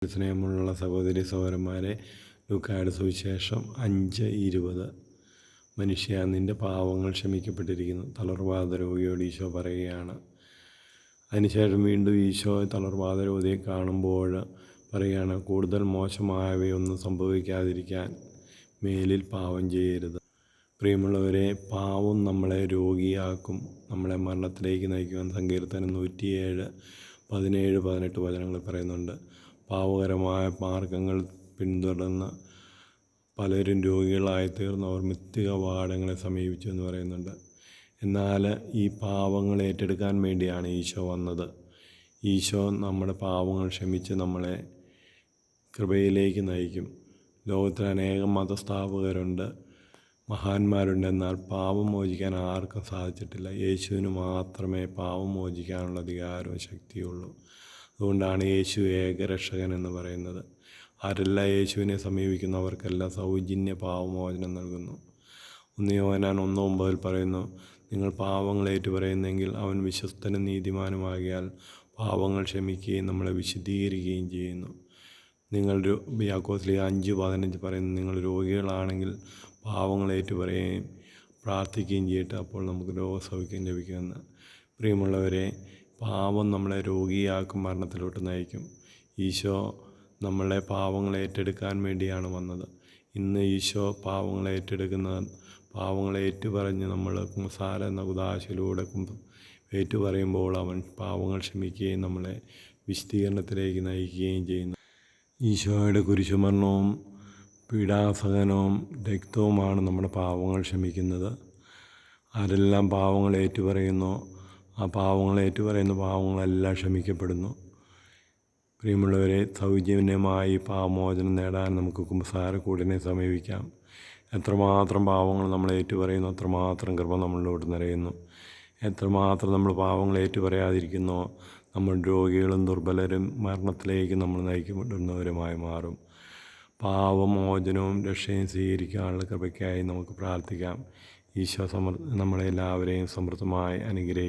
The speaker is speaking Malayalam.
സ്നേഹമുള്ള സഹോദരി സഹോദരന്മാരെ, ലൂക്കായുടെ സുവിശേഷം 5:20. മനുഷ്യ, നിൻ്റെ പാവങ്ങൾ ക്ഷമിക്കപ്പെട്ടിരിക്കുന്നു. തളർവാദ രോഗിയോട് ഈശോ പറയുകയാണ്. അതിനുശേഷം വീണ്ടും ഈശോ തളർവാദ രോഗിയെ കാണുമ്പോൾ പറയുകയാണ്, കൂടുതൽ മോശമായവയൊന്നും സംഭവിക്കാതിരിക്കാൻ മേലിൽ പാവം ചെയ്യരുത്. പ്രിയമുള്ളവരെ, പാവം നമ്മളെ രോഗിയാക്കും, നമ്മളെ മരണത്തിലേക്ക് നയിക്കുവാൻ സങ്കീർത്തനം 107:17-18 വചനങ്ങൾ പറയുന്നുണ്ട്. പാവകരമായ മാർഗങ്ങൾ പിന്തുടർന്ന് പലരും രോഗികളായി തീർന്നവർ മിഥ്യകവാടങ്ങളെ സമീപിച്ചു എന്ന് പറയുന്നുണ്ട്. എന്നാൽ ഈ പാവങ്ങൾ ഏറ്റെടുക്കാൻ വേണ്ടിയാണ് ഈശോ വന്നത്. ഈശോ നമ്മുടെ പാവങ്ങൾ ക്ഷമിച്ച് നമ്മളെ കൃപയിലേക്ക് നയിക്കും. ലോകത്തിൽ അനേകം മതസ്ഥാപകരുണ്ട്, മഹാന്മാരുണ്ട്. എന്നാൽ പാപം മോചിക്കാൻ ആർക്കും സാധിച്ചിട്ടില്ല. യേശുവിന് മാത്രമേ പാപം മോചിക്കാനുള്ള അധികാരവും ശക്തിയുള്ളൂ. അതുകൊണ്ടാണ് യേശു ഏകരക്ഷകൻ എന്ന് പറയുന്നത്. ആരെല്ലാം യേശുവിനെ സമീപിക്കുന്നവർക്കെല്ലാം സൗജന്യ പാപമോചനം നൽകുന്നു. 1 യോഹന്നാൻ 1:9 പറയുന്നു, നിങ്ങൾ പാവങ്ങൾ ഏറ്റുപറയുന്നെങ്കിൽ അവൻ വിശ്വസ്തനും നീതിമാനുമാകിയാൽ പാവങ്ങൾ ക്ഷമിക്കുകയും നമ്മളെ വിശുദ്ധീകരിക്കുകയും ചെയ്യുന്നു. യാക്കോബ് 5:15 പറയുന്നു, നിങ്ങൾ രോഗികളാണെങ്കിൽ പാവങ്ങൾ ഏറ്റുപറയുകയും പ്രാർത്ഥിക്കുകയും ചെയ്യട്ടെ, അപ്പോൾ നമുക്ക് രോഗസൗഖ്യം ലഭിക്കുമെന്ന്. പ്രിയമുള്ളവരെ, പാവം നമ്മളെ രോഗിയാക്കും, മരണത്തിലോട്ട് നയിക്കും. ഈശോ നമ്മളെ പാവങ്ങളെ ഏറ്റെടുക്കാൻ വേണ്ടിയാണ് വന്നത്. ഇന്ന് ഈശോ പാവങ്ങളെ പാവങ്ങളെ ഏറ്റുപറഞ്ഞ് നമ്മൾ കുമ്പസാര എന്ന കുദാശയിലൂടെ ഏറ്റുപറയുമ്പോൾ അവൻ പാവങ്ങൾ ക്ഷമിക്കുകയും നമ്മളെ വിശുദ്ധീകരണത്തിലേക്ക് നയിക്കുകയും ചെയ്യുന്നു. ഈശോയുടെ കുരിശുമരണവും പീഡാസഹനവും രക്തവുമാണ് നമ്മുടെ പാവങ്ങൾ ക്ഷമിക്കുന്നത്. ആരെല്ലാം പാവങ്ങൾ ഏറ്റുപറയുന്നോ ആ പാവങ്ങൾ ഏറ്റുപറയുന്ന പാവങ്ങളെല്ലാം ക്ഷമിക്കപ്പെടുന്നു. പ്രിയമുള്ളവരെ, സൗജന്യമായി പാവമോചനം നേടാൻ നമുക്ക് കുമ്പസാരക്കൂടിനെ സമീപിക്കാം. എത്രമാത്രം പാവങ്ങൾ നമ്മൾ ഏറ്റുപറയുന്നു അത്രമാത്രം കൃപ നമ്മളിലോട്ട് നിറയുന്നു. എത്രമാത്രം നമ്മൾ പാവങ്ങൾ ഏറ്റുപറയാതിരിക്കുന്നോ നമ്മൾ രോഗികളും ദുർബലരും മരണത്തിലേക്ക് നമ്മൾ നയിക്കപ്പെടുന്നവരുമായി മാറും. പാവമോചനവും രക്ഷയും സ്വീകരിക്കാനുള്ള കൃപയ്ക്കായി നമുക്ക് പ്രാർത്ഥിക്കാം. ഈശോ നമ്മളെല്ലാവരെയും സമൃദ്ധമായി അനുഗ്രഹിക്കും.